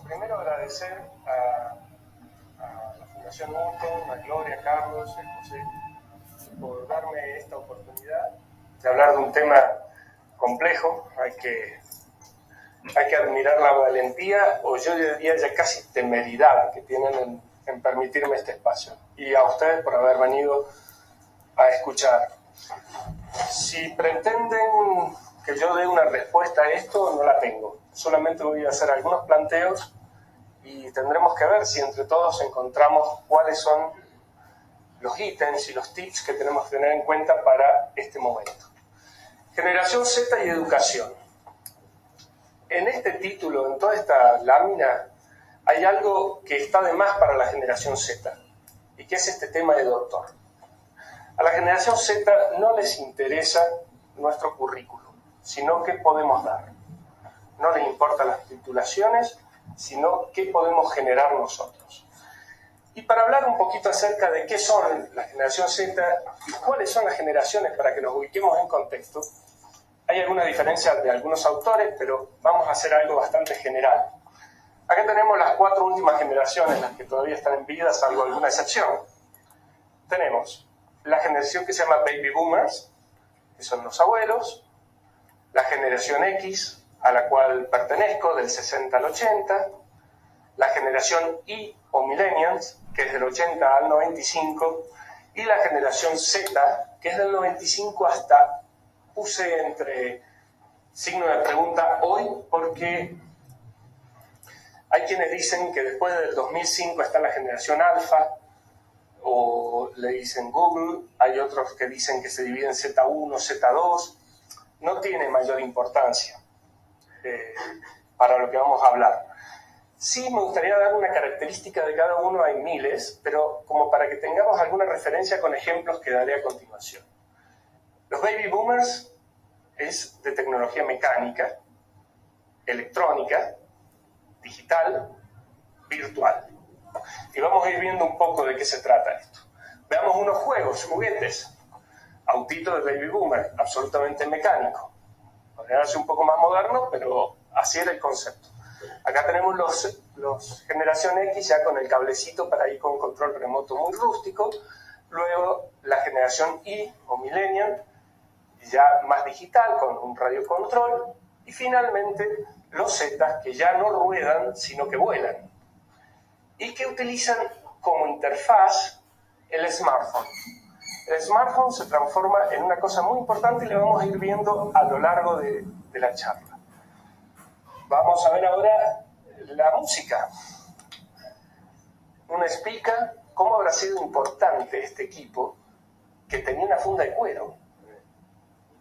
primero agradecer a la Fundación Newton, a Gloria, a Carlos, a José, por darme esta oportunidad de hablar de un tema complejo. Hay que admirar la valentía, o yo diría ya casi temeridad que tienen en permitirme este espacio. Y a ustedes por haber venido a escuchar. Si pretenden que yo dé una respuesta a esto, no la tengo. Solamente voy a hacer algunos planteos y tendremos que ver si entre todos encontramos cuáles son los ítems y los tips que tenemos que tener en cuenta para este momento. Generación Z y educación. En este título, en toda esta lámina, hay algo que está de más para la generación Z, y que es este tema de doctor. A la generación Z no les interesa nuestro currículum, sino qué podemos dar. No les importan las titulaciones, sino qué podemos generar nosotros. Y para hablar un poquito acerca de qué son la generación Z y cuáles son las generaciones para que nos ubiquemos en contexto, hay alguna diferencia de algunos autores, pero vamos a hacer algo bastante general. Acá tenemos las 4 últimas generaciones, las que todavía están en vida, salvo alguna excepción. Tenemos la generación que se llama Baby Boomers, que son los abuelos, la generación X, a la cual pertenezco, del 60 al 80, la generación Y o Millennials, que es del 80 al 95, y la generación Z, que es del 95 hasta, puse entre signo de pregunta hoy, porque hay quienes dicen que después del 2005 está la generación Alfa, o le dicen Google, hay otros que dicen que se divide en Z1, Z2, no tiene mayor importancia para lo que vamos a hablar. Sí me gustaría dar una característica de cada uno, hay miles, pero como para que tengamos alguna referencia con ejemplos que daré a continuación. Los Baby Boomers es de tecnología mecánica, electrónica, digital, virtual. Y vamos a ir viendo un poco de qué se trata esto. Veamos unos juguetes. Autito de Baby Boomer, absolutamente mecánico. Podría ser un poco más moderno, pero así era el concepto. Acá tenemos los generación X ya con el cablecito para ir con control remoto muy rústico. Luego la generación Y o Millennial, ya más digital con un radiocontrol. Y finalmente los Z, que ya no ruedan, sino que vuelan. Y que utilizan como interfaz el smartphone. El smartphone se transforma en una cosa muy importante y lo vamos a ir viendo a lo largo de la charla. Vamos a ver ahora la música. Una explica cómo habrá sido importante este equipo que tenía una funda de cuero.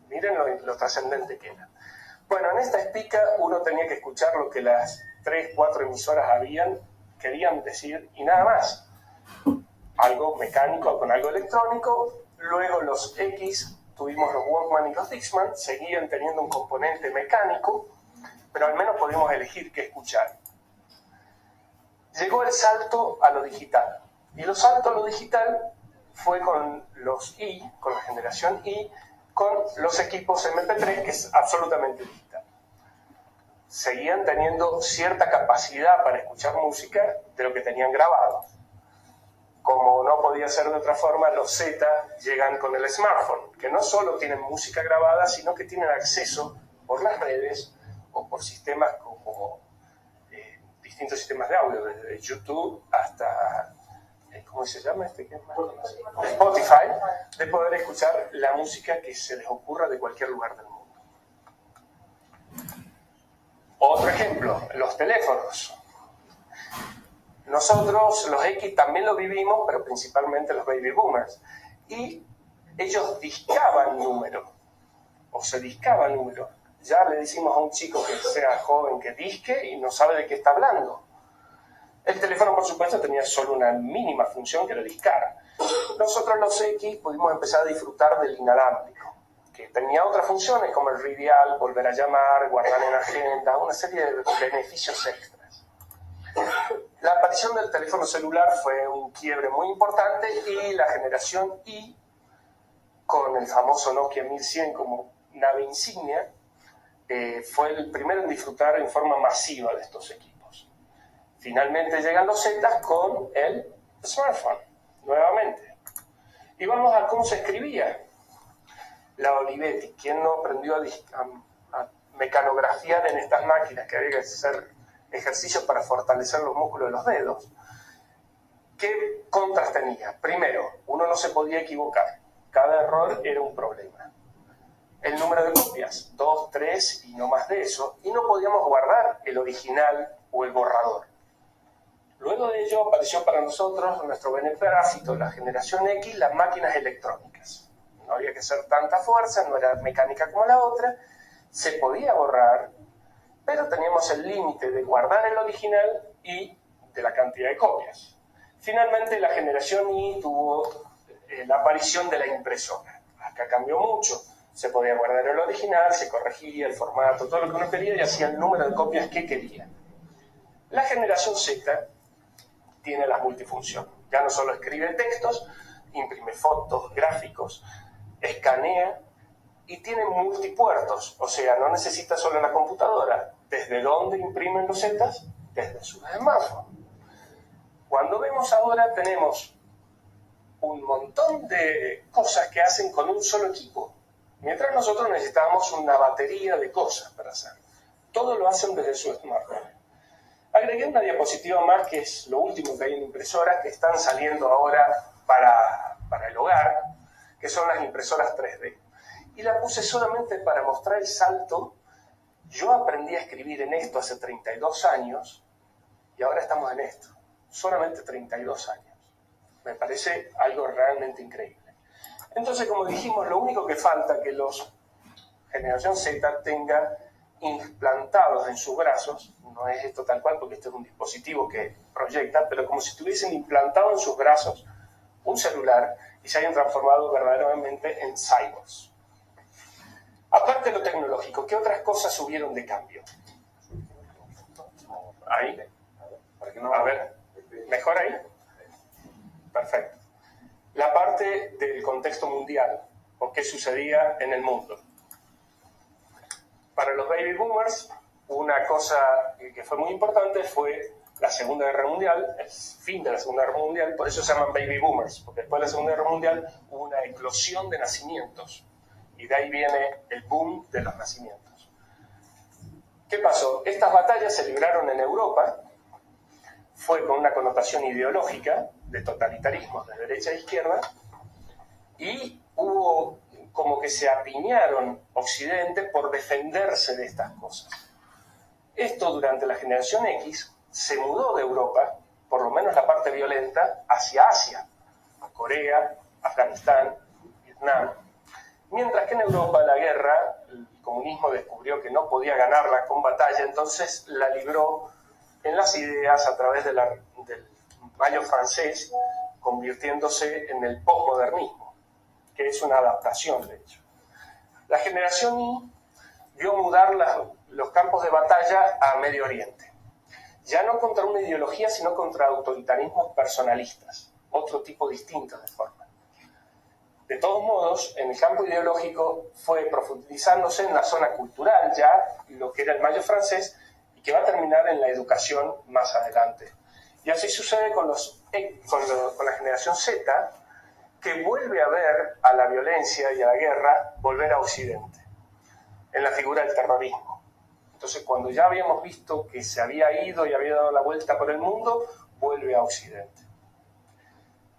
Miren lo trascendente que era. Bueno, en esta explica uno tenía que escuchar lo que las 3, 4 emisoras querían decir y nada más. Algo mecánico con algo electrónico. Luego los X, tuvimos los Walkman y los Dixman, seguían teniendo un componente mecánico, pero al menos podíamos elegir qué escuchar. Llegó el salto a lo digital. Y el salto a lo digital fue con los Y, con la generación Y, con los equipos MP3, que es absolutamente digital. Seguían teniendo cierta capacidad para escuchar música de lo que tenían grabado. Como no podía ser de otra forma, los Z llegan con el smartphone, que no solo tienen música grabada, sino que tienen acceso por las redes o por sistemas como distintos sistemas de audio, desde YouTube hasta, ¿cómo se llama este? ¿Qué es más conocido? Spotify, de poder escuchar la música que se les ocurra de cualquier lugar del mundo. Otro ejemplo, los teléfonos. Nosotros, los X, también lo vivimos, pero principalmente los Baby Boomers. Y ellos discaban número, o se discaba número. Ya le decimos a un chico que sea joven que disque y no sabe de qué está hablando. El teléfono, por supuesto, tenía solo una mínima función que era discar. Nosotros, los X, pudimos empezar a disfrutar del inalámbrico, que tenía otras funciones como el radial, volver a llamar, guardar en agenda, una serie de beneficios extras. La aparición del teléfono celular fue un quiebre muy importante y la generación Y, con el famoso Nokia 1100 como nave insignia, fue el primero en disfrutar en forma masiva de estos equipos. Finalmente llegan los Zetas con el smartphone, nuevamente. Y vamos a cómo se escribía. La Olivetti, ¿quién no aprendió a mecanografiar en estas máquinas que había que hacer ejercicios para fortalecer los músculos de los dedos? ¿Qué contras tenía? Primero, uno no se podía equivocar. Cada error era un problema. El número de copias, 2, 3 y no más de eso. Y no podíamos guardar el original o el borrador. Luego de ello apareció para nosotros, nuestro beneplácito, la generación X, las máquinas electrónicas. No había que hacer tanta fuerza, no era mecánica como la otra. Se podía borrar, pero teníamos el límite de guardar el original y de la cantidad de copias. Finalmente, la generación Y tuvo la aparición de la impresora. Acá cambió mucho. Se podía guardar el original, se corregía el formato, todo lo que uno quería y hacía el número de copias que quería. La generación Z tiene la multifunción. Ya no solo escribe textos, imprime fotos, gráficos, escanea y tiene multipuertos. O sea, no necesita solo la computadora. ¿Desde dónde imprimen los Zetas? Desde su smartphone. Cuando vemos ahora tenemos un montón de cosas que hacen con un solo equipo, mientras nosotros necesitábamos una batería de cosas para hacer. Todo lo hacen desde su smartphone. Agregué una diapositiva más, que es lo último que hay en impresoras, que están saliendo ahora para el hogar, que son las impresoras 3D. Y la puse solamente para mostrar el salto. Yo aprendí a escribir en esto hace 32 años y ahora estamos en esto. Solamente 32 años. Me parece algo realmente increíble. Entonces, como dijimos, lo único que falta que los generación Z tenga implantados en sus brazos, no es esto tal cual porque este es un dispositivo que proyecta, pero como si tuviesen implantado en sus brazos un celular y se hayan transformado verdaderamente en cyborgs. Aparte de lo tecnológico, ¿qué otras cosas hubieron de cambio? Ahí. A ver. ¿Mejor ahí? Perfecto. La parte del contexto mundial, o qué sucedía en el mundo. Para los baby boomers, una cosa que fue muy importante fue la Segunda Guerra Mundial, el fin de la Segunda Guerra Mundial, por eso se llaman baby boomers, porque después de la Segunda Guerra Mundial hubo una eclosión de nacimientos, y de ahí viene el boom de los nacimientos. ¿Qué pasó? Estas batallas se libraron en Europa, fue con una connotación ideológica de totalitarismo de derecha a izquierda y hubo como que se apiñaron Occidente por defenderse de estas cosas. Esto durante la generación X se mudó de Europa, por lo menos la parte violenta, hacia Asia, a Corea, Afganistán, Vietnam. Mientras que en Europa la guerra, el comunismo descubrió que no podía ganarla con batalla, entonces la libró en las ideas a través del Mayo francés, convirtiéndose en el posmodernismo, que es una adaptación, de hecho. La generación Y vio mudar los campos de batalla a Medio Oriente. Ya no contra una ideología, sino contra autoritarismos personalistas, otro tipo distinto de forma. De todos modos, en el campo ideológico fue profundizándose en la zona cultural, ya lo que era el Mayo francés, que va a terminar en la educación más adelante. Y así sucede con la generación Z, que vuelve a ver a la violencia y a la guerra volver a Occidente, en la figura del terrorismo. Entonces, cuando ya habíamos visto que se había ido y había dado la vuelta por el mundo, vuelve a Occidente.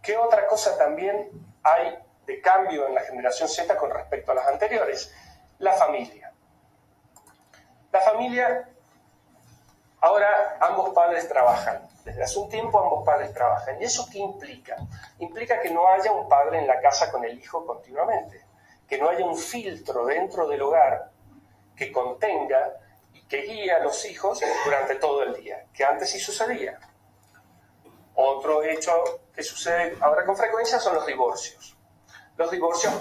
¿Qué otra cosa también hay de cambio en la generación Z con respecto a las anteriores? La familia. La familia... Ahora ambos padres trabajan. Desde hace un tiempo ambos padres trabajan. ¿Y eso qué implica? Implica que no haya un padre en la casa con el hijo continuamente. Que no haya un filtro dentro del hogar que contenga y que guíe a los hijos durante todo el día. Que antes sí sucedía. Otro hecho que sucede ahora con frecuencia son los divorcios. Los divorcios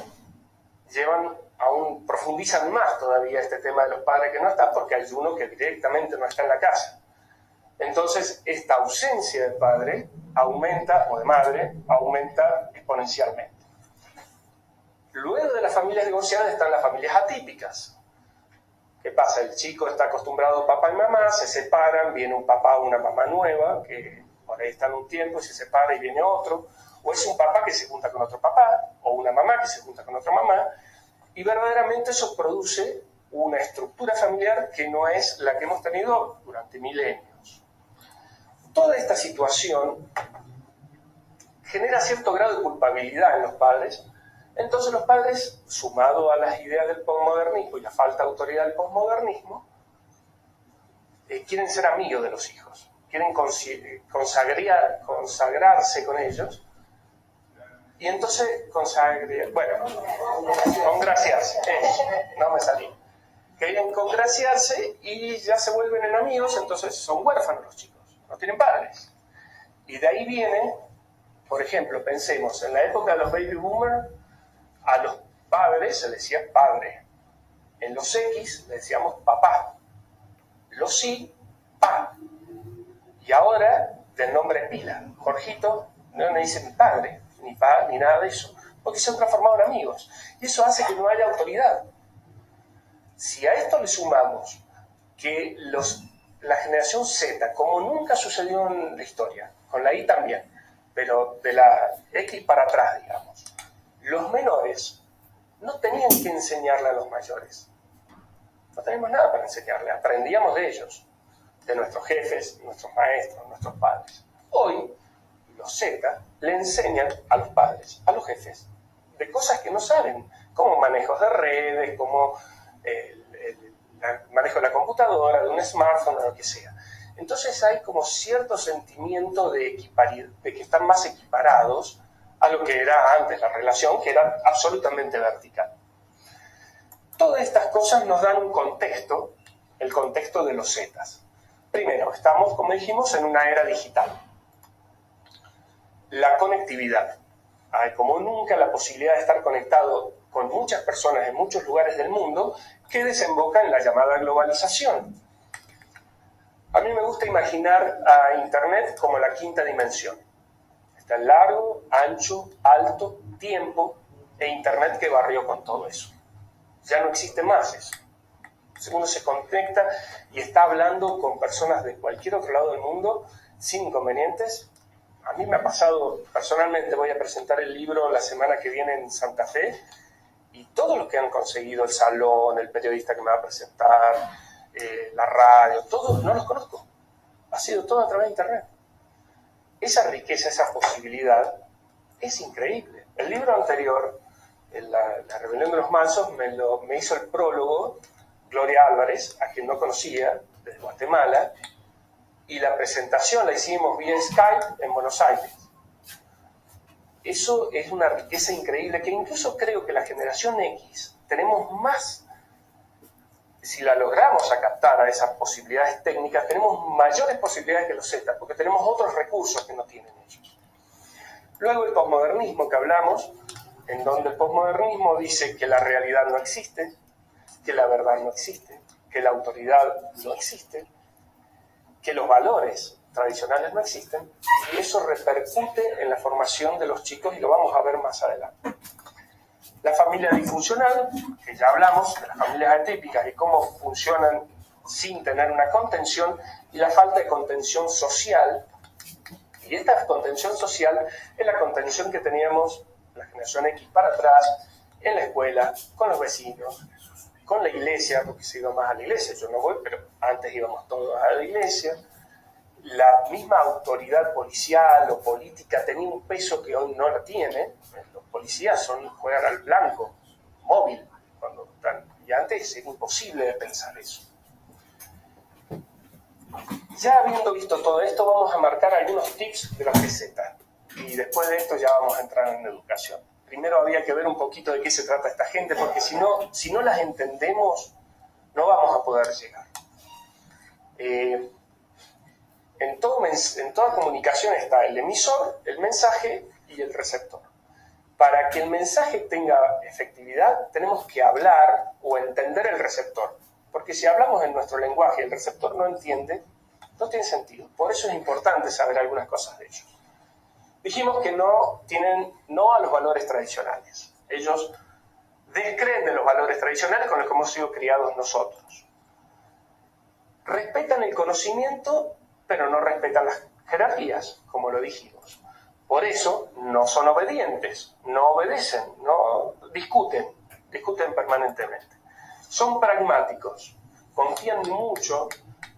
profundizan más todavía este tema de los padres que no están, porque hay uno que directamente no está en la casa. Entonces, esta ausencia de padre aumenta, o de madre, aumenta exponencialmente. Luego de las familias divorciadas están las familias atípicas, ¿Qué pasa? El chico está acostumbrado a papá y mamá, se separan, viene un papá o una mamá nueva, que por ahí están un tiempo y se separa y viene otro, o es un papá que se junta con otro papá, o una mamá que se junta con otra mamá, y verdaderamente eso produce una estructura familiar que no es la que hemos tenido durante milenios. Toda esta situación genera cierto grado de culpabilidad en los padres. Entonces los padres, sumado a las ideas del posmodernismo y la falta de autoridad del posmodernismo, quieren ser amigos de los hijos, quieren consagrarse con ellos, y entonces congraciarse, no me salí. Querían congraciarse y ya se vuelven en amigos, entonces son huérfanos los chicos, no tienen padres. Y de ahí viene, por ejemplo, pensemos, en la época de los baby boomers, a los padres se les decía padre. En los X le decíamos papá. Los Y, pa. Y ahora, del nombre pila, Jorgito, no me dice ni padre, ni pa, ni nada de eso, porque se han transformado en amigos. Y eso hace que no haya autoridad. Si a esto le sumamos que la generación Z, como nunca sucedió en la historia, con la Y también, pero de la X para atrás, digamos, los menores no tenían que enseñarle a los mayores. No teníamos nada para enseñarle, aprendíamos de ellos, de nuestros jefes, nuestros maestros, nuestros padres. Hoy, los Z le enseñan a los padres, a los jefes, de cosas que no saben, como manejos de redes, como el manejo de la computadora, de un smartphone, o lo que sea. Entonces hay como cierto sentimiento de que están más equiparados a lo que era antes la relación, que era absolutamente vertical. Todas estas cosas nos dan un contexto, el contexto de los Zetas. Primero, estamos, como dijimos, en una era digital. La conectividad. Hay como nunca la posibilidad de estar conectado con muchas personas en muchos lugares del mundo que desemboca en la llamada globalización. A mí me gusta imaginar a Internet como la quinta dimensión. Está el largo, ancho, alto, tiempo e Internet que barrió con todo eso. Ya no existe más eso. Uno se conecta y está hablando con personas de cualquier otro lado del mundo sin inconvenientes. A mí me ha pasado, personalmente voy a presentar el libro la semana que viene en Santa Fe, y todos los que han conseguido el salón, el periodista que me va a presentar, la radio, todos no los conozco. Ha sido todo a través de Internet. Esa riqueza, esa posibilidad es increíble. El libro anterior, La rebelión de los mansos, me hizo el prólogo Gloria Álvarez, a quien no conocía, desde Guatemala, y la presentación la hicimos vía Skype en Buenos Aires. Eso es una riqueza increíble que incluso creo que la generación X tenemos más, si la logramos a captar a esas posibilidades técnicas, tenemos mayores posibilidades que los Z, porque tenemos otros recursos que no tienen ellos. Luego el posmodernismo que hablamos, en donde el posmodernismo dice que la realidad no existe, que la verdad no existe, que la autoridad no existe, que los valores tradicionales no existen, y eso repercute en la formación de los chicos y lo vamos a ver más adelante. La familia disfuncional, que ya hablamos de las familias atípicas y cómo funcionan sin tener una contención, y la falta de contención social. Y esta contención social es la contención que teníamos la generación X para atrás, en la escuela, con los vecinos, con la iglesia, porque se iba más a la iglesia, yo no voy, pero antes íbamos todos a la iglesia. La misma autoridad policial o política tenía un peso que hoy no la tiene. Los policías juegan al blanco, móvil, y antes era imposible de pensar eso. Ya habiendo visto todo esto, vamos a marcar algunos tips de la GZ, y después de esto ya vamos a entrar en educación. Primero había que ver un poquito de qué se trata esta gente, porque si no las entendemos, no vamos a poder llegar. En toda comunicación está el emisor, el mensaje y el receptor. Para que el mensaje tenga efectividad, tenemos que hablar o entender el receptor. Porque si hablamos en nuestro lenguaje y el receptor no entiende, no tiene sentido. Por eso es importante saber algunas cosas de ellos. Dijimos que no a los valores tradicionales. Ellos descreen de los valores tradicionales con los que hemos sido criados nosotros. respetan el conocimiento, pero no respetan las jerarquías, como lo dijimos. Por eso no son obedientes, no obedecen, no discuten permanentemente. Son pragmáticos, confían mucho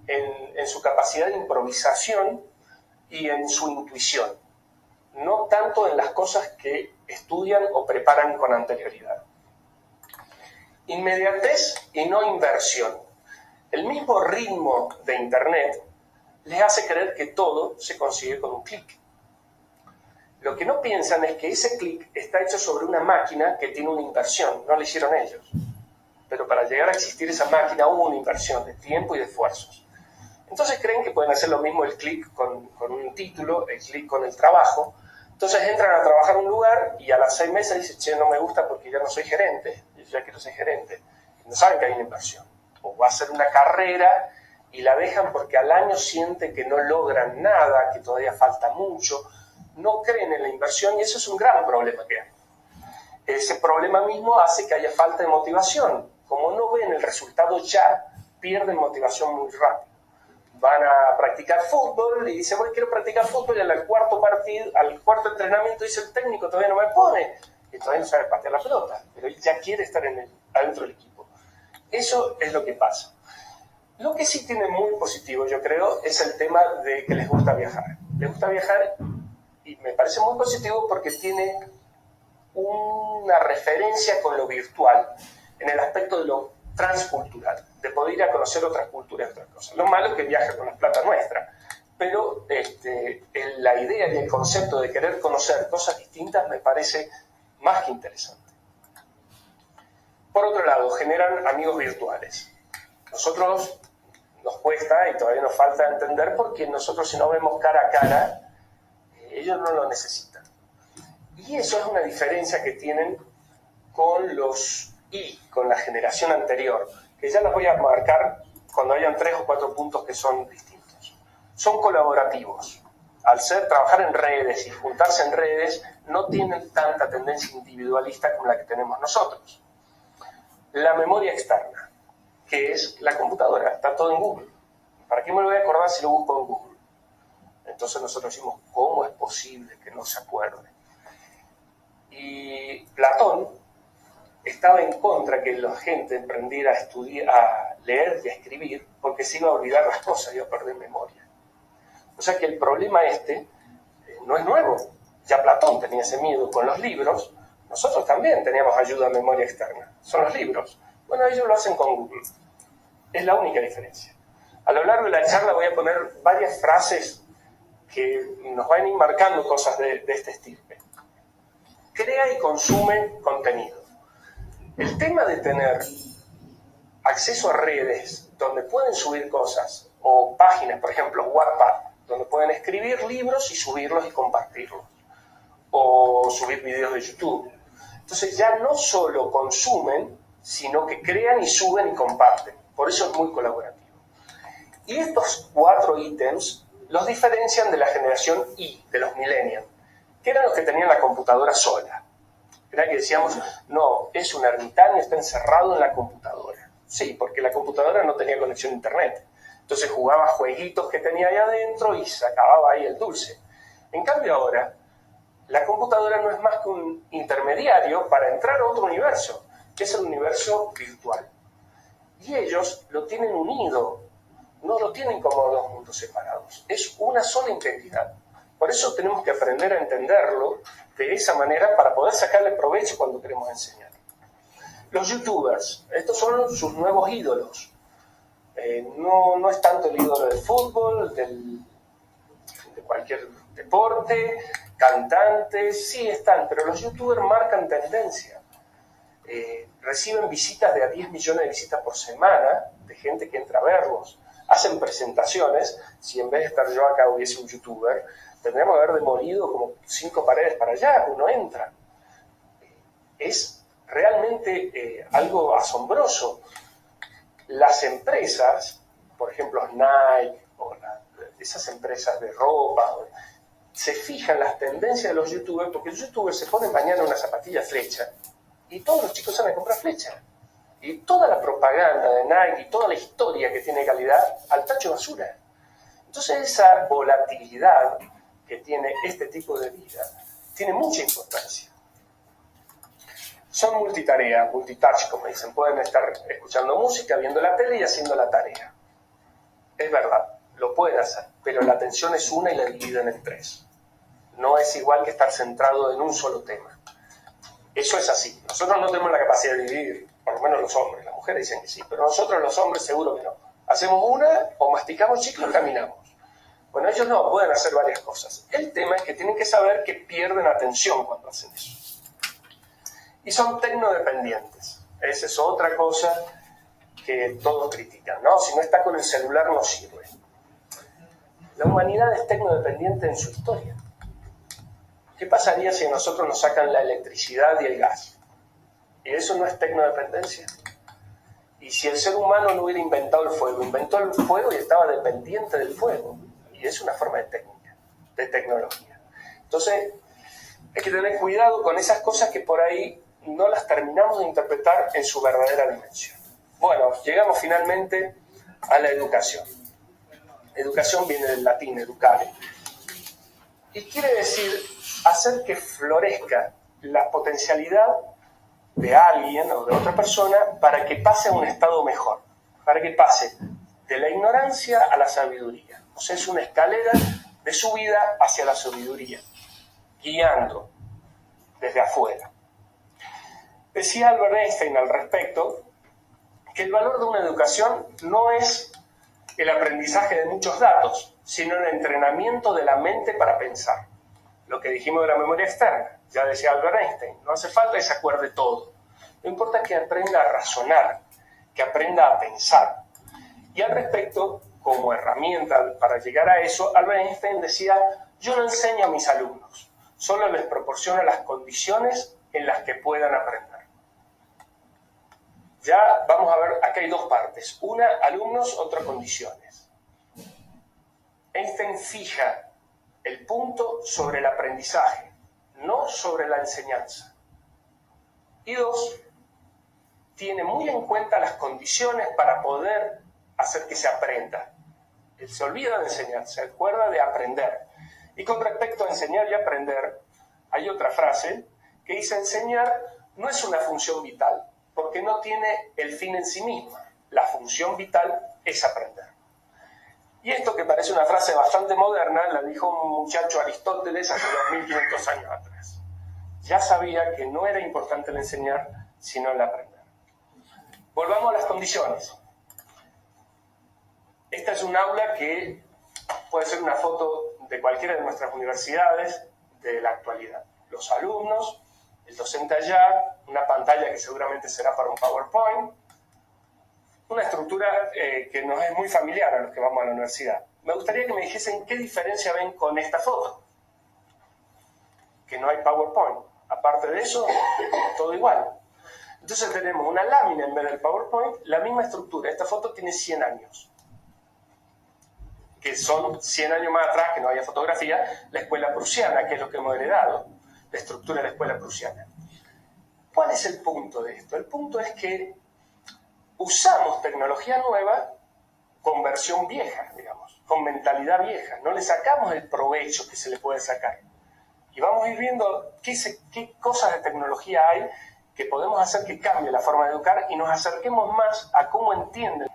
en su capacidad de improvisación y en su intuición, no tanto en las cosas que estudian o preparan con anterioridad. Inmediatez y no inversión. El mismo ritmo de Internet les hace creer que todo se consigue con un clic. Lo que no piensan es que ese clic está hecho sobre una máquina que tiene una inversión, no lo hicieron ellos. Pero para llegar a existir esa máquina hubo una inversión de tiempo y de esfuerzos. Entonces creen que pueden hacer lo mismo el clic con un título, el clic con el trabajo. Entonces entran a trabajar a un lugar y a las 6 meses dicen, che, no me gusta porque ya no soy gerente, yo ya quiero ser gerente. No saben que hay una inversión. O va a ser una carrera y la dejan porque al año sienten que no logran nada, que todavía falta mucho. No creen en la inversión y eso es un gran problema que hay. Ese problema mismo hace que haya falta de motivación. Como no ven el resultado ya, pierden motivación muy rápido. Van a practicar fútbol y dicen, bueno, quiero practicar fútbol y al cuarto entrenamiento dice el técnico, todavía no me pone, y todavía no sabe patear la pelota, pero él ya quiere estar adentro del equipo. Eso es lo que pasa. Lo que sí tiene muy positivo, yo creo, es el tema de que les gusta viajar. Les gusta viajar y me parece muy positivo porque tiene una referencia con lo virtual en el aspecto de lo transcultural, de poder ir a conocer otras culturas y otras cosas. Lo malo es que viaja con la plata nuestra, pero la idea y el concepto de querer conocer cosas distintas me parece más que interesante. Por otro lado, generan amigos virtuales. Nosotros nos cuesta y todavía nos falta entender porque nosotros si no vemos cara a cara, ellos no lo necesitan. Y eso es una diferencia que tienen con con la generación anterior, que ya los voy a marcar cuando hayan 3 o 4 puntos que son distintos. Son colaborativos. Al trabajar en redes y juntarse en redes, no tienen tanta tendencia individualista como la que tenemos nosotros. La memoria externa, que es la computadora, está todo en Google. ¿Para qué me lo voy a acordar si lo busco en Google? Entonces nosotros decimos, ¿cómo es posible que no se acuerde? Y Platón estaba en contra que la gente aprendiera a leer y a escribir porque se iba a olvidar las cosas y iba a perder memoria. O sea que el problema no es nuevo. Ya Platón tenía ese miedo con los libros, nosotros también teníamos ayuda a memoria externa, son los libros. Bueno, ellos lo hacen con Google. Es la única diferencia. A lo largo de la charla voy a poner varias frases que nos van a ir marcando cosas de este estilo. Crea y consume contenido. El tema de tener acceso a redes donde pueden subir cosas, o páginas, por ejemplo, Wattpad, donde pueden escribir libros y subirlos y compartirlos, o subir videos de YouTube. Entonces ya no solo consumen, sino que crean y suben y comparten. Por eso es muy colaborativo. Y estos 4 ítems los diferencian de la generación Y, de los millennials, que eran los que tenían la computadora sola. Era que decíamos, no, es un ermitaño, está encerrado en la computadora. Sí, porque la computadora no tenía conexión a internet. Entonces jugaba jueguitos que tenía ahí adentro y se acababa ahí el dulce. En cambio ahora, la computadora no es más que un intermediario para entrar a otro universo, que es el universo virtual. Y ellos lo tienen unido, no lo tienen como 2 mundos separados. Es una sola integridad. Por eso tenemos que aprender a entenderlo de esa manera para poder sacarle provecho cuando queremos enseñar. Los youtubers, estos son sus nuevos ídolos. No es tanto el ídolo del fútbol, de cualquier deporte, cantantes, sí están, pero los youtubers marcan tendencia. Reciben visitas de a 10 millones de visitas por semana de gente que entra a verlos. Hacen presentaciones, si en vez de estar yo acá hubiese un youtuber, tendríamos que haber demolido como 5 paredes para allá, uno entra. Es realmente algo asombroso. Las empresas, por ejemplo Nike, o esas empresas de ropa, se fijan las tendencias de los youtubers, porque los youtubers se ponen mañana una zapatilla flecha, y todos los chicos van a comprar flecha. y toda la propaganda de Nike y toda la historia que tiene calidad al tacho de basura. Entonces esa volatilidad que tiene este tipo de vida tiene mucha importancia. Son multitarea, multitouch, como dicen. Pueden estar escuchando música, viendo la tele y haciendo la tarea. Es verdad, lo pueden hacer, pero la atención es una y la dividen en tres. No es igual que estar centrado en un solo tema. Eso es así. Nosotros no tenemos la capacidad de dividir, por lo menos los hombres. Las mujeres dicen que sí, pero nosotros los hombres seguro que no. Hacemos una, o masticamos chicle o caminamos. Bueno, ellos no, pueden hacer varias cosas. El tema es que tienen que saber que pierden atención cuando hacen eso. Y son tecnodependientes. Esa es otra cosa que todos critican, ¿no? Si no está con el celular no sirve. La humanidad es tecnodependiente en su historia. ¿Qué pasaría si a nosotros nos sacan la electricidad y el gas? ¿Y eso no es tecnodependencia? Y si el ser humano no hubiera inventado el fuego, inventó el fuego y estaba dependiente del fuego. Y es una forma de técnica, de tecnología. Entonces, hay que tener cuidado con esas cosas que por ahí no las terminamos de interpretar en su verdadera dimensión. Bueno, llegamos finalmente a la educación. Educación viene del latín, educare. Y quiere decir hacer que florezca la potencialidad de alguien o de otra persona para que pase a un estado mejor, para que pase de la ignorancia a la sabiduría. O sea, es una escalera de subida hacia la sabiduría, guiando desde afuera. Decía Albert Einstein al respecto que el valor de una educación no es el aprendizaje de muchos datos, sino el entrenamiento de la mente para pensar. Lo que dijimos de la memoria externa, ya decía Albert Einstein, no hace falta que se acuerde todo. Lo importante es que aprenda a razonar, que aprenda a pensar. Y al respecto, como herramienta para llegar a eso, Albert Einstein decía, yo no enseño a mis alumnos, solo les proporciono las condiciones en las que puedan aprender. Ya vamos a ver, acá hay dos partes. Una, alumnos, otra, condiciones. Einstein fija el punto sobre el aprendizaje, no sobre la enseñanza. Y dos, tiene muy en cuenta las condiciones para poder hacer que se aprenda. Él se olvida de enseñar, se acuerda de aprender. Y con respecto a enseñar y aprender, hay otra frase que dice, enseñar no es una función vital, porque no tiene el fin en sí misma. La función vital es aprender. Y esto, que parece una frase bastante moderna, la dijo un muchacho Aristóteles hace 2500 años atrás. Ya sabía que no era importante el enseñar, sino el aprender. Volvamos a las condiciones. Esta es un aula que puede ser una foto de cualquiera de nuestras universidades de la actualidad. Los alumnos, el docente allá, una pantalla que seguramente será para un PowerPoint, una estructura que nos es muy familiar a los que vamos a la universidad. Me gustaría que me dijesen qué diferencia ven con esta foto. Que no hay PowerPoint. Aparte de eso, todo igual. Entonces tenemos una lámina en vez del PowerPoint, la misma estructura. Esta foto tiene 100 años. Que son 100 años más atrás, que no había fotografía, la escuela prusiana, que es lo que hemos heredado, la estructura de la escuela prusiana. ¿Cuál es el punto de esto? El punto es que usamos tecnología nueva con versión vieja, digamos, con mentalidad vieja. No le sacamos el provecho que se le puede sacar. Y vamos a ir viendo qué cosas de tecnología hay que podemos hacer que cambie la forma de educar y nos acerquemos más a cómo entienden.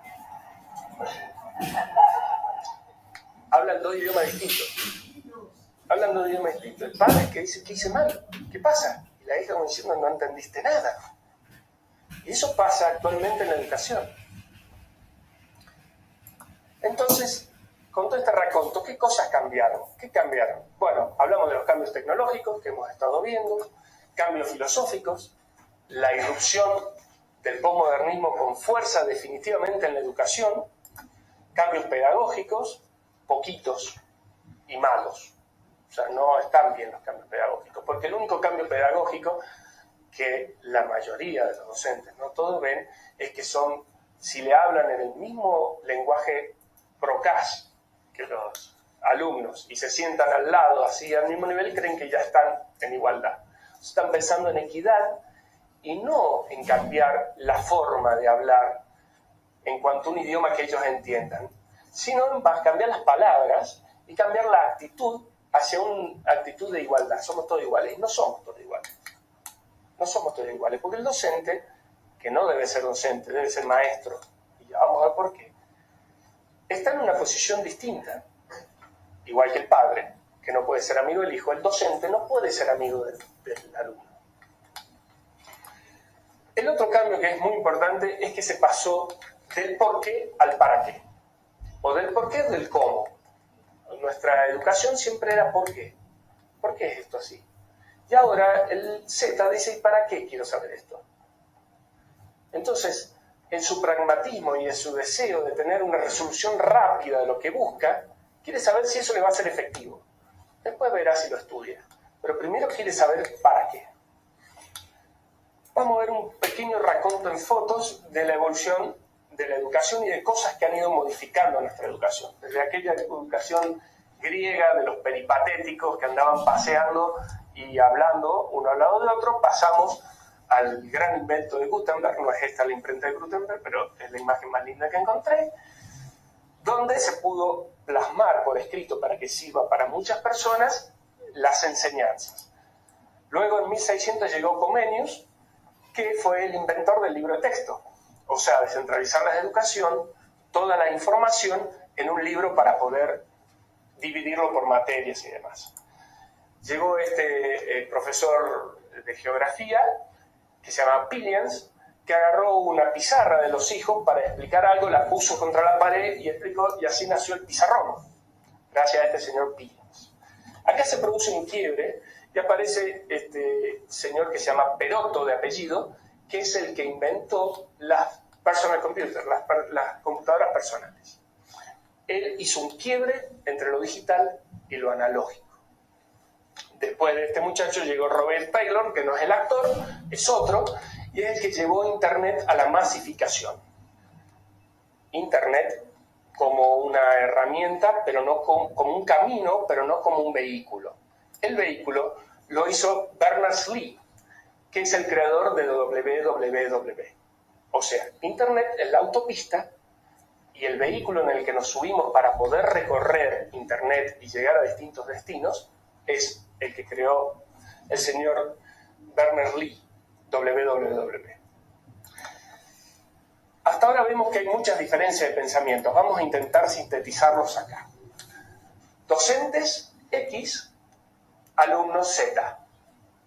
Hablan dos idiomas distintos. Hablan dos idiomas distintos. El padre que dice, ¿qué hice mal? ¿Qué pasa? Y la hija como diciendo, no entendiste nada. Y eso pasa actualmente en la educación. Entonces, con todo este raconto, ¿qué cosas cambiaron? ¿Qué cambiaron? Bueno, hablamos de los cambios tecnológicos que hemos estado viendo, cambios filosóficos, la irrupción del posmodernismo con fuerza definitivamente en la educación, cambios pedagógicos, poquitos y malos. O sea, no están bien los cambios pedagógicos, porque el único cambio pedagógico que la mayoría de los docentes, no todos ven, es que son, si le hablan en el mismo lenguaje procaz que los alumnos y se sientan al lado, así al mismo nivel, creen que ya están en igualdad. Están pensando en equidad y no en cambiar la forma de hablar en cuanto a un idioma que ellos entiendan, sino en cambiar las palabras y cambiar la actitud hacia una actitud de igualdad. Somos todos iguales. Y no somos todos iguales. No somos todos iguales, porque el docente, que no debe ser docente, debe ser maestro, y ya vamos a ver por qué, está en una posición distinta. Igual que el padre, que no puede ser amigo del hijo, el docente no puede ser amigo del alumno. El otro cambio que es muy importante es que se pasó del por qué al para qué, o del por qué al del cómo. Nuestra educación siempre era por qué. ¿Por qué es esto así? Y ahora el Z dice, ¿y para qué quiero saber esto? Entonces, en su pragmatismo y en su deseo de tener una resolución rápida de lo que busca, quiere saber si eso le va a ser efectivo. Después verá si lo estudia. Pero primero quiere saber para qué. Vamos a ver un pequeño raconto en fotos de la evolución de la educación y de cosas que han ido modificando nuestra educación. Desde aquella educación griega de los peripatéticos que andaban paseando y hablando uno al lado de otro, pasamos al gran invento de Gutenberg. No es esta la imprenta de Gutenberg, pero es la imagen más linda que encontré, donde se pudo plasmar por escrito para que sirva para muchas personas las enseñanzas. Luego en 1600 llegó Comenius, que fue el inventor del libro de texto, o sea, descentralizar la educación, toda la información en un libro para poder dividirlo por materias y demás. Llegó este profesor de geografía, que se llama Pillians, que agarró una pizarra de los hijos para explicar algo, la puso contra la pared y explicó, y así nació el pizarrón, gracias a este señor Pillians. Acá se produce un quiebre y aparece este señor que se llama Perotto de apellido, que es el que inventó las personal computers, las computadoras personales. Él hizo un quiebre entre lo digital y lo analógico. Después de este muchacho llegó Robert Taylor, que no es el actor, es otro, y es el que llevó Internet a la masificación. Internet como una herramienta, pero no como un camino, pero no como un vehículo. El vehículo lo hizo Berners-Lee, que es el creador de www. O sea, Internet es la autopista y el vehículo en el que nos subimos para poder recorrer Internet y llegar a distintos destinos es el que creó el señor Berners-Lee, www. Hasta ahora vemos que hay muchas diferencias de pensamientos. Vamos a intentar sintetizarlos acá. Docentes X, alumnos Z.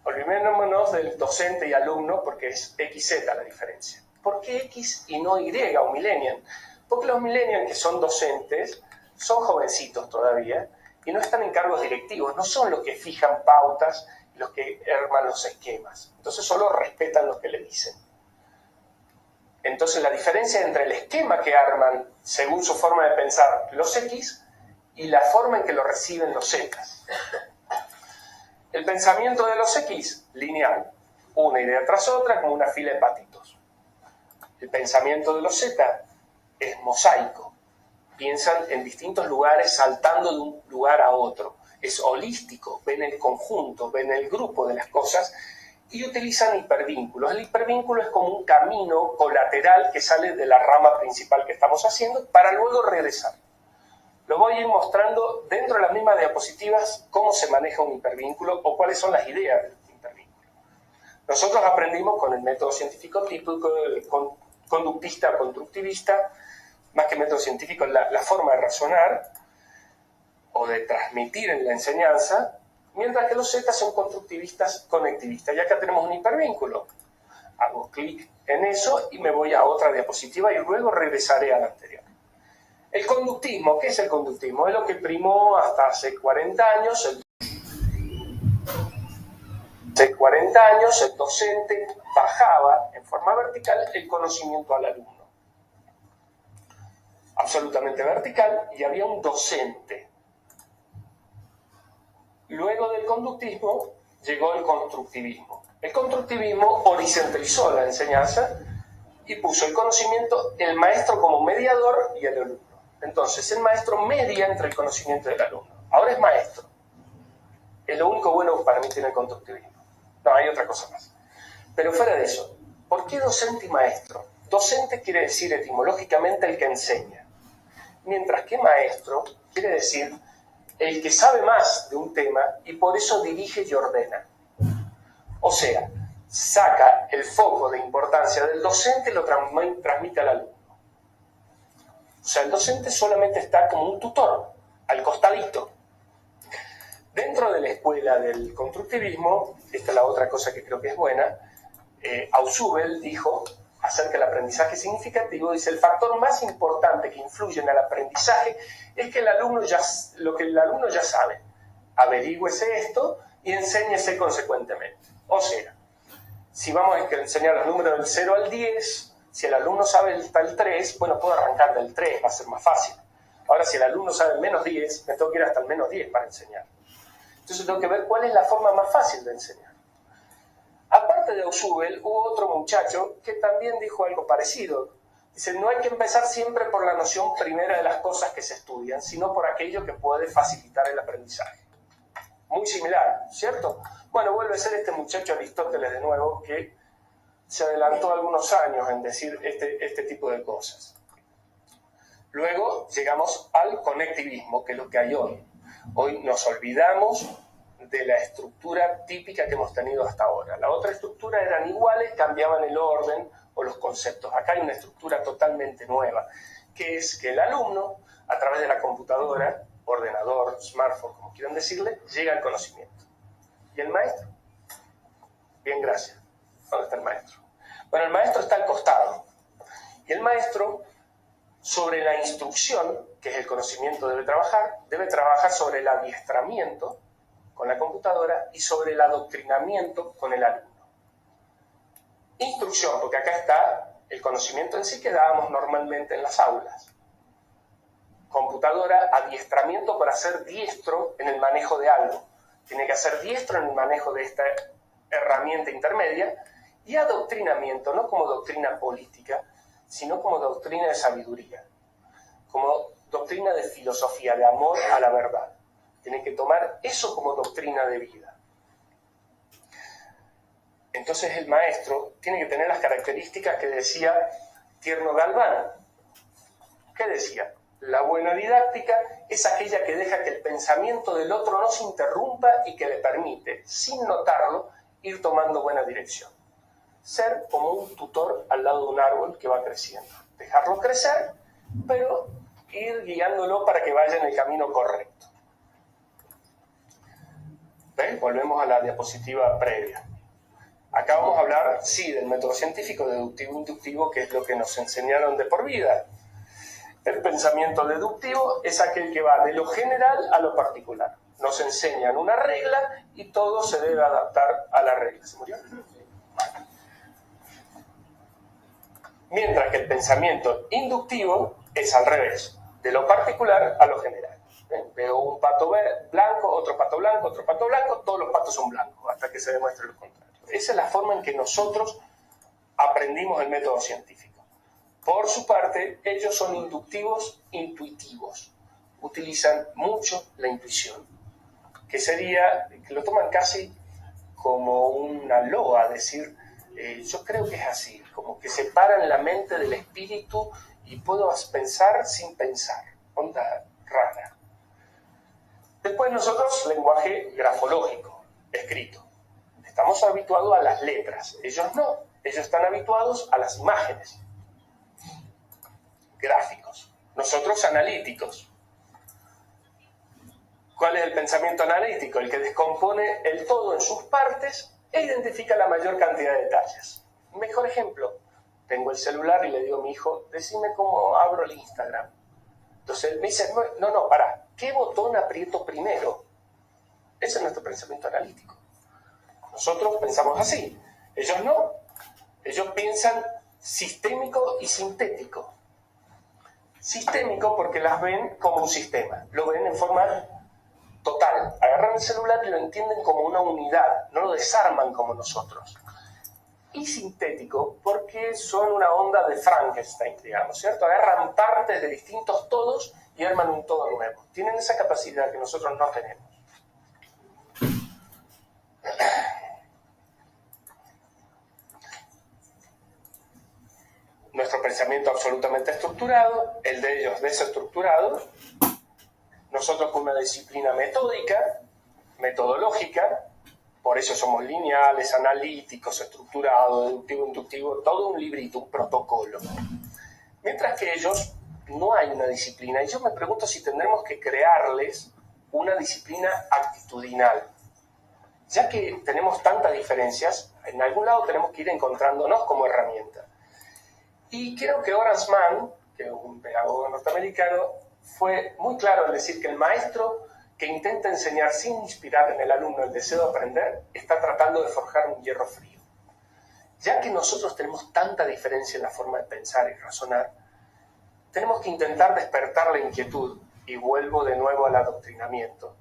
Olvidémonos del docente y alumno porque es XZ la diferencia. ¿Por qué X y no Y o millennial? Porque los millennials que son docentes son jovencitos todavía y no están en cargos directivos, no son los que fijan pautas y los que arman los esquemas. Entonces solo respetan lo que le dicen. Entonces la diferencia entre el esquema que arman según su forma de pensar los X y la forma en que lo reciben los Z. El pensamiento de los X, lineal, una idea tras otra como una fila de patitos. El pensamiento de los Z es mosaico. Piensan en distintos lugares saltando de un lugar a otro. Es holístico, ven el conjunto, ven el grupo de las cosas y utilizan hipervínculos. El hipervínculo es como un camino colateral que sale de la rama principal que estamos haciendo para luego regresar. Lo voy a ir mostrando dentro de las mismas diapositivas cómo se maneja un hipervínculo o cuáles son las ideas del hipervínculo. Nosotros aprendimos con el método científico típico, conductista, constructivista, más que método científico, la forma de razonar o de transmitir en la enseñanza, mientras que los Z son constructivistas, conectivistas. Y acá tenemos un hipervínculo. Hago clic en eso y me voy a otra diapositiva y luego regresaré a la anterior. El conductismo, ¿qué es el conductismo? Es lo que primó hasta hace 40 años. Hace 40 años el docente bajaba en forma vertical el conocimiento al alumno. Absolutamente vertical, y había un docente. Luego del conductismo llegó el constructivismo. El constructivismo horizontalizó la enseñanza y puso el conocimiento, el maestro como mediador y el alumno. Entonces el maestro media entre el conocimiento del alumno. Ahora es maestro. Es lo único bueno para mí tiene el constructivismo. No, hay otra cosa más. Pero fuera de eso, ¿por qué docente y maestro? Docente quiere decir etimológicamente el que enseña, mientras que maestro quiere decir el que sabe más de un tema y por eso dirige y ordena. O sea, saca el foco de importancia del docente y lo transmite al alumno. O sea, el docente solamente está como un tutor, al costadito. Dentro de la escuela del constructivismo, esta es la otra cosa que creo que es buena, Ausubel dijo acerca del aprendizaje significativo, dice, el factor más importante que influye en el aprendizaje es que lo que el alumno ya sabe. Averígüese esto y enséñese consecuentemente. O sea, si vamos a enseñar los números del 0 al 10, si el alumno sabe hasta el 3, bueno, puedo arrancar del 3, va a ser más fácil. Ahora, si el alumno sabe el menos 10, me tengo que ir hasta el menos 10 para enseñar. Entonces tengo que ver cuál es la forma más fácil de enseñar. Aparte de Ausubel, hubo otro muchacho que también dijo algo parecido. Dice, no hay que empezar siempre por la noción primera de las cosas que se estudian, sino por aquello que puede facilitar el aprendizaje. Muy similar, ¿cierto? Bueno, vuelve a ser este muchacho Aristóteles de nuevo, que se adelantó algunos años en decir este tipo de cosas. Luego llegamos al conectivismo, que es lo que hay hoy. Hoy nos olvidamos de la estructura típica que hemos tenido hasta ahora. La otra estructura eran iguales, cambiaban el orden o los conceptos. Acá hay una estructura totalmente nueva, que es que el alumno, a través de la computadora, ordenador, smartphone, como quieran decirle, llega al conocimiento. ¿Y el maestro? Bien, gracias. ¿Dónde está el maestro? Bueno, el maestro está al costado. Y el maestro, sobre la instrucción, que es el conocimiento, debe trabajar sobre el adiestramiento con la computadora y sobre el adoctrinamiento con el alumno. Instrucción, porque acá está el conocimiento en sí que dábamos normalmente en las aulas. Computadora, adiestramiento para ser diestro en el manejo de algo. Tiene que ser diestro en el manejo de esta herramienta intermedia. Y adoctrinamiento, no como doctrina política, sino como doctrina de sabiduría, como doctrina de filosofía, de amor a la verdad. Tienen que tomar eso como doctrina de vida. Entonces el maestro tiene que tener las características que decía Tierno Galván. ¿Qué decía? La buena didáctica es aquella que deja que el pensamiento del otro no se interrumpa y que le permite, sin notarlo, ir tomando buena dirección. Ser como un tutor al lado de un árbol que va creciendo. Dejarlo crecer, pero ir guiándolo para que vaya en el camino correcto. ¿Ven? Volvemos a la diapositiva previa. Acá vamos a hablar, sí, del método científico deductivo-inductivo, que es lo que nos enseñaron de por vida. El pensamiento deductivo es aquel que va de lo general a lo particular. Nos enseñan una regla y todo se debe adaptar a la regla. ¿Se murió? Mientras que el pensamiento inductivo es al revés, de lo particular a lo general. Veo un pato blanco, otro pato blanco, todos los patos son blancos, hasta que se demuestre lo contrario. Esa es la forma en que nosotros aprendimos el método científico. Por su parte, ellos son inductivos intuitivos. Utilizan mucho la intuición, que lo toman casi como una loa, decir, yo creo que es así, como que separan la mente del espíritu y puedo pensar sin pensar. Onda rara. Después nosotros, lenguaje grafológico, escrito. Estamos habituados a las letras, ellos no. Ellos están habituados a las imágenes. Gráficos. Nosotros analíticos. ¿Cuál es el pensamiento analítico? El que descompone el todo en sus partes e identifica la mayor cantidad de detalles. Mejor ejemplo, tengo el celular y le digo a mi hijo, decime cómo abro el Instagram. Entonces él me dice, no, pará, ¿qué botón aprieto primero? Ese es nuestro pensamiento analítico. Nosotros pensamos así, ellos no. Ellos piensan sistémico y sintético. Sistémico porque las ven como un sistema, lo ven en forma total. Agarran el celular y lo entienden como una unidad, no lo desarman como nosotros. Y sintético porque son una onda de Frankenstein, digamos, ¿cierto? Agarran partes de distintos todos y arman un todo nuevo. Tienen esa capacidad que nosotros no tenemos. pensamiento absolutamente estructurado, el de ellos desestructurado, nosotros con una disciplina metódica, metodológica, por eso somos lineales, analíticos, estructurados, deductivo, inductivo, todo un librito, un protocolo. Mientras que ellos no hay una disciplina, y yo me pregunto si tendremos que crearles una disciplina actitudinal. Ya que tenemos tantas diferencias, en algún lado tenemos que ir encontrándonos como herramienta. Y creo que Horace Mann, que es un pedagogo norteamericano, fue muy claro al decir que el maestro que intenta enseñar sin inspirar en el alumno el deseo de aprender, está tratando de forjar un hierro frío. Ya que nosotros tenemos tanta diferencia en la forma de pensar y razonar, tenemos que intentar despertar la inquietud, y vuelvo de nuevo al adoctrinamiento,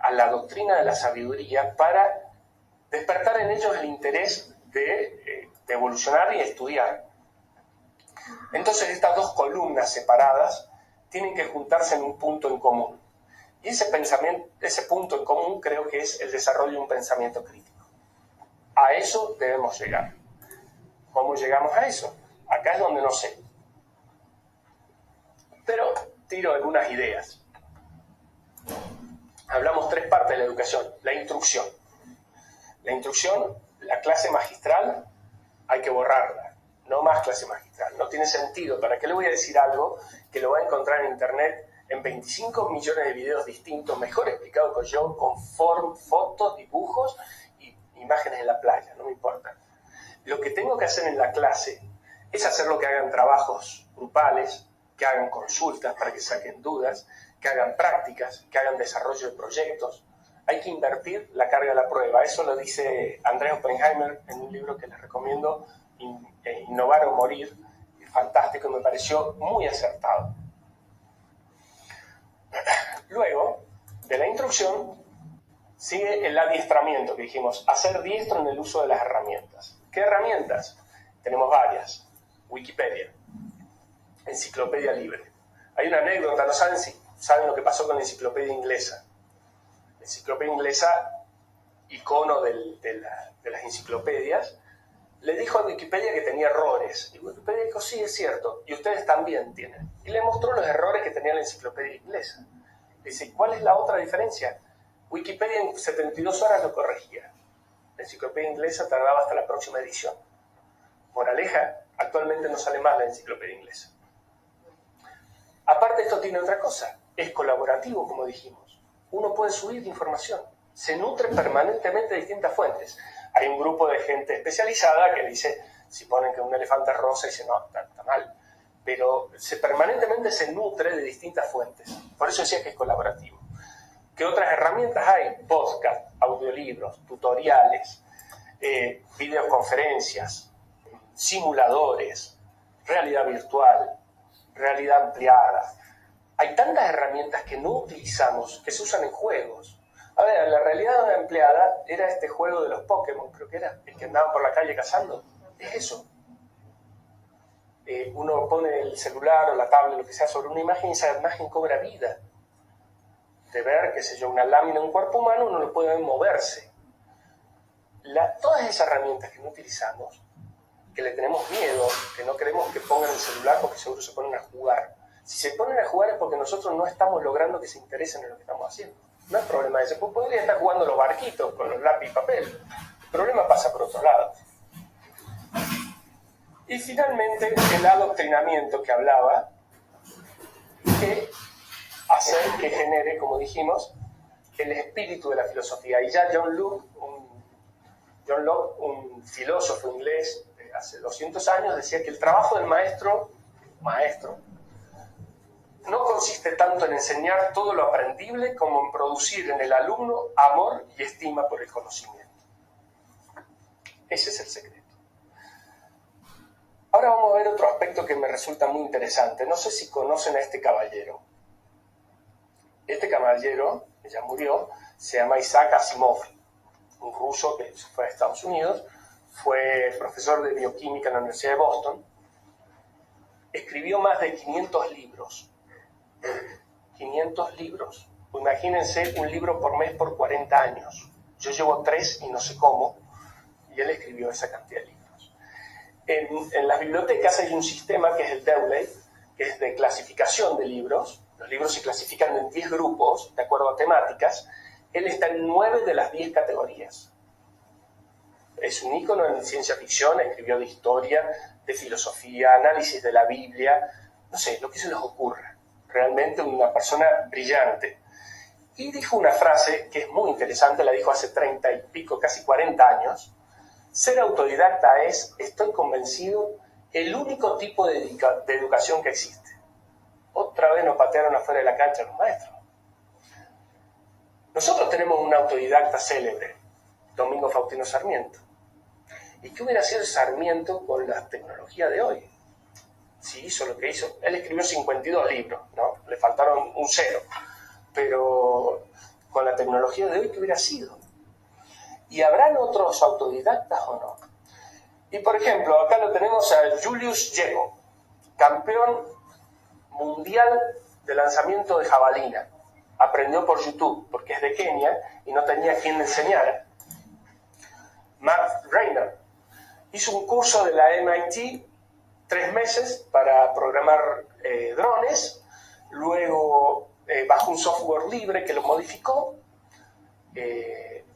a la doctrina de la sabiduría, para despertar en ellos el interés de evolucionar y estudiar. Entonces estas dos columnas separadas tienen que juntarse en un punto en común. Y ese punto en común creo que es el desarrollo de un pensamiento crítico. A eso debemos llegar. ¿Cómo llegamos a eso? Acá es donde no sé. Pero tiro algunas ideas. Hablamos tres partes de la educación. La instrucción. La instrucción, la clase magistral, hay que borrarla. No más clase magistral. No tiene sentido. ¿Para qué le voy a decir algo que lo va a encontrar en internet en 25 millones de videos distintos, mejor explicado que yo, con fotos, dibujos y imágenes de la playa? No me importa. Lo que tengo que hacer en la clase es hacer lo que hagan trabajos grupales, que hagan consultas para que saquen dudas, que hagan prácticas, que hagan desarrollo de proyectos. Hay que invertir la carga de la prueba. Eso lo dice Andrés Oppenheimer en un libro que les recomiendo, Innovar o Morir. Es fantástico y me pareció muy acertado. Luego de la instrucción sigue el adiestramiento, que dijimos, hacer diestro en el uso de las herramientas. ¿Qué herramientas? Tenemos varias. Wikipedia, enciclopedia libre. Hay una anécdota, no saben si saben lo que pasó con la enciclopedia inglesa. La enciclopedia inglesa, icono de las enciclopedias, le dijo a Wikipedia que tenía errores. Y Wikipedia dijo, sí, es cierto, y ustedes también tienen. Y le mostró los errores que tenía la enciclopedia inglesa. Dice, ¿cuál es la otra diferencia? Wikipedia en 72 horas lo corregía. La enciclopedia inglesa tardaba hasta la próxima edición. Moraleja, actualmente no sale más la enciclopedia inglesa. Aparte, esto tiene otra cosa. Es colaborativo, como dijimos. Uno puede subir información. Se nutre permanentemente de distintas fuentes. Hay un grupo de gente especializada que dice, si ponen que un elefante es rosa, dice, no, está mal. Pero permanentemente se nutre de distintas fuentes. Por eso decía que es colaborativo. ¿Qué otras herramientas hay? Podcast, audiolibros, tutoriales, videoconferencias, simuladores, realidad virtual, realidad ampliada. Hay tantas herramientas que no utilizamos, que se usan en juegos. A ver, la realidad ampliada era este juego de los Pokémon, creo que era, el que andaban por la calle cazando. Es eso. Uno pone el celular o la tablet, lo que sea, sobre una imagen y esa imagen cobra vida. De ver, qué sé yo, una lámina en un cuerpo humano, uno lo puede ver moverse. Todas esas herramientas que no utilizamos, que le tenemos miedo, que no queremos que pongan el celular porque seguro se ponen a jugar. Si se ponen a jugar es porque nosotros no estamos logrando que se interesen en lo que estamos haciendo. No es problema ese, pues podría estar jugando los barquitos con los lápiz y papel. El problema pasa por otro lado. Y finalmente, el adoctrinamiento que hablaba, que hacer que genere, como dijimos, el espíritu de la filosofía. Y ya John Locke, un filósofo inglés de hace 200 años, decía que el trabajo del maestro, no consiste tanto en enseñar todo lo aprendible como en producir en el alumno amor y estima por el conocimiento. Ese es el secreto. Ahora vamos a ver otro aspecto que me resulta muy interesante. No sé si conocen a este caballero. Este caballero, que ya murió, se llama Isaac Asimov, un ruso que fue a Estados Unidos, fue profesor de bioquímica en la Universidad de Boston, escribió más de 500 libros. 500 libros. Imagínense un libro por mes por 40 años. Yo llevo 3 y no sé cómo, y él escribió esa cantidad de libros. En las bibliotecas hay un sistema que es el Dewey, que es de clasificación de libros. Los libros se clasifican en 10 grupos, de acuerdo a temáticas. Él está en 9 de las 10 categorías. Es un ícono en ciencia ficción, escribió de historia, de filosofía, análisis de la Biblia, no sé, lo que se les ocurra. Realmente una persona brillante. Y dijo una frase que es muy interesante, la dijo hace 30 y pico, casi 40 años. Ser autodidacta es, estoy convencido, el único tipo de educación que existe. Otra vez nos patearon afuera de la cancha los maestros. Nosotros tenemos un autodidacta célebre, Domingo Faustino Sarmiento. ¿Y qué hubiera sido Sarmiento con la tecnología de hoy? Si hizo lo que hizo, él escribió 52 libros, ¿no? Le faltaron un 0. Pero con la tecnología de hoy, ¿qué hubiera sido? ¿Y habrán otros autodidactas o no? Y por ejemplo, acá lo tenemos a Julius Yego, campeón mundial de lanzamiento de jabalina. Aprendió por YouTube, porque es de Kenia y no tenía quien le enseñara. Matt Rayner hizo un curso de la MIT 3 meses para programar drones, luego bajó un software libre que lo modificó,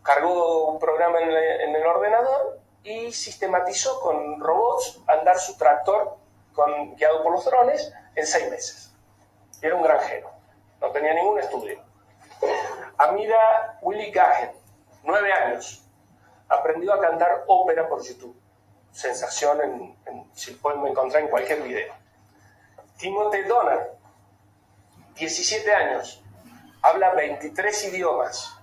cargó un programa en el ordenador y sistematizó con robots andar su tractor guiado por los drones en 6 meses. Y era un granjero, no tenía ningún estudio. Amira Willy Gahen, 9 años, aprendió a cantar ópera por YouTube. Sensación, si pueden encontrar en cualquier video. Timothy Donner, 17 años, habla 23 idiomas.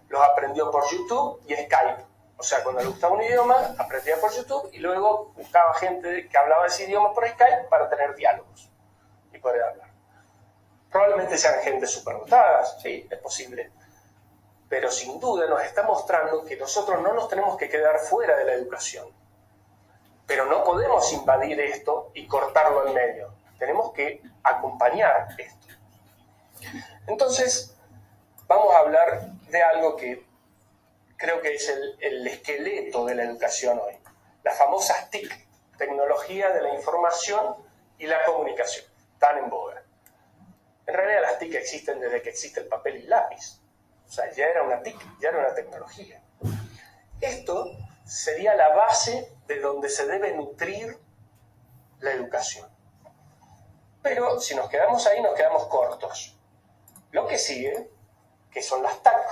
Los aprendió por YouTube y Skype. O sea, cuando le gustaba un idioma, aprendía por YouTube y luego buscaba gente que hablaba ese idioma por Skype para tener diálogos y poder hablar. Probablemente sean gente superdotada, sí, es posible. Pero sin duda nos está mostrando que nosotros no nos tenemos que quedar fuera de la educación. Pero no podemos invadir esto y cortarlo en medio. Tenemos que acompañar esto. Entonces, vamos a hablar de algo que creo que es el esqueleto de la educación hoy. Las famosas TIC, tecnología de la información y la comunicación, tan en boga. En realidad las TIC existen desde que existe el papel y el lápiz. O sea, ya era una TIC, ya era una tecnología. Esto sería la base de donde se debe nutrir la educación. Pero si nos quedamos ahí, nos quedamos cortos. Lo que sigue, que son las TAC,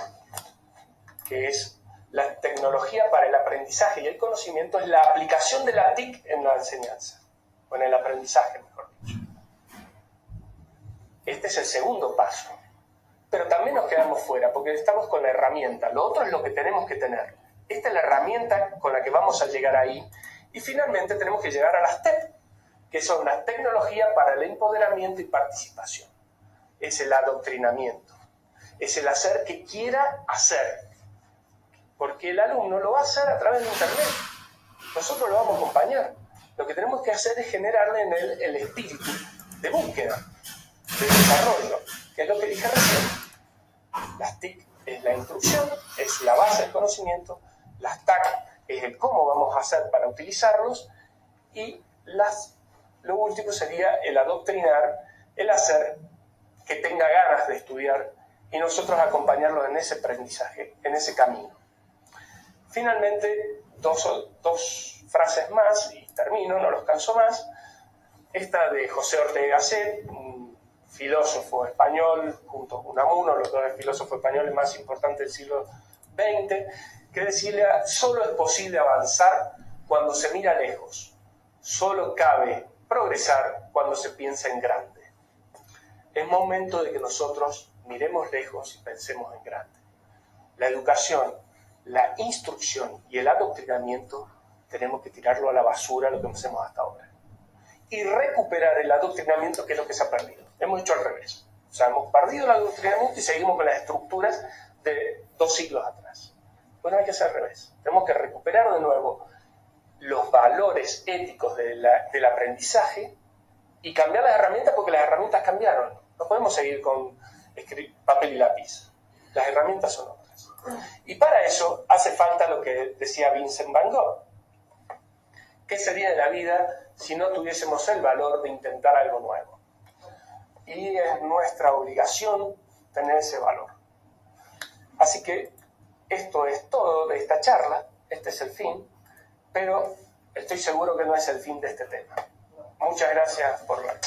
que es la tecnología para el aprendizaje y el conocimiento, es la aplicación de la TIC en la enseñanza, o en el aprendizaje, mejor dicho. Este es el segundo paso. Pero también nos quedamos fuera, porque estamos con la herramienta. Lo otro es lo que tenemos que tener. Esta es la herramienta con la que vamos a llegar ahí. Y finalmente tenemos que llegar a las TEP, que son las tecnologías para el empoderamiento y participación. Es el adoctrinamiento. Es el hacer que quiera hacer. Porque el alumno lo va a hacer a través de Internet. Nosotros lo vamos a acompañar. Lo que tenemos que hacer es generarle en él el espíritu de búsqueda, de desarrollo, que es lo que dije recién. Las TIC es la instrucción, es la base del conocimiento. Las TAC es el cómo vamos a hacer para utilizarlos. Y lo último sería el adoctrinar, el hacer que tenga ganas de estudiar y nosotros acompañarlo en ese aprendizaje, en ese camino. Finalmente, dos frases más y termino, no los canso más. Esta de José Ortega Gasset, un filósofo español, junto con Unamuno, los dos filósofos españoles más importantes del siglo XX, que decía: solo es posible avanzar cuando se mira lejos. Solo cabe progresar cuando se piensa en grande. Es momento de que nosotros miremos lejos y pensemos en grande. La educación, la instrucción y el adoctrinamiento tenemos que tirarlo a la basura, lo que hacemos hasta ahora. Y recuperar el adoctrinamiento, que es lo que se ha perdido. Hemos hecho al revés. O sea, hemos perdido el adoctrinamiento y seguimos con las estructuras de 2 siglos atrás. Bueno, hay que hacer al revés. Tenemos que recuperar de nuevo los valores éticos del aprendizaje y cambiar las herramientas, porque las herramientas cambiaron. No podemos seguir con papel y lápiz. Las herramientas son otras. Y para eso hace falta lo que decía Vincent Van Gogh, ¿Qué sería de la vida si no tuviésemos el valor de intentar algo nuevo? Y es nuestra obligación tener ese valor. Así que esto es todo de esta charla, este es el fin, pero estoy seguro que no es el fin de este tema. Muchas gracias por ver.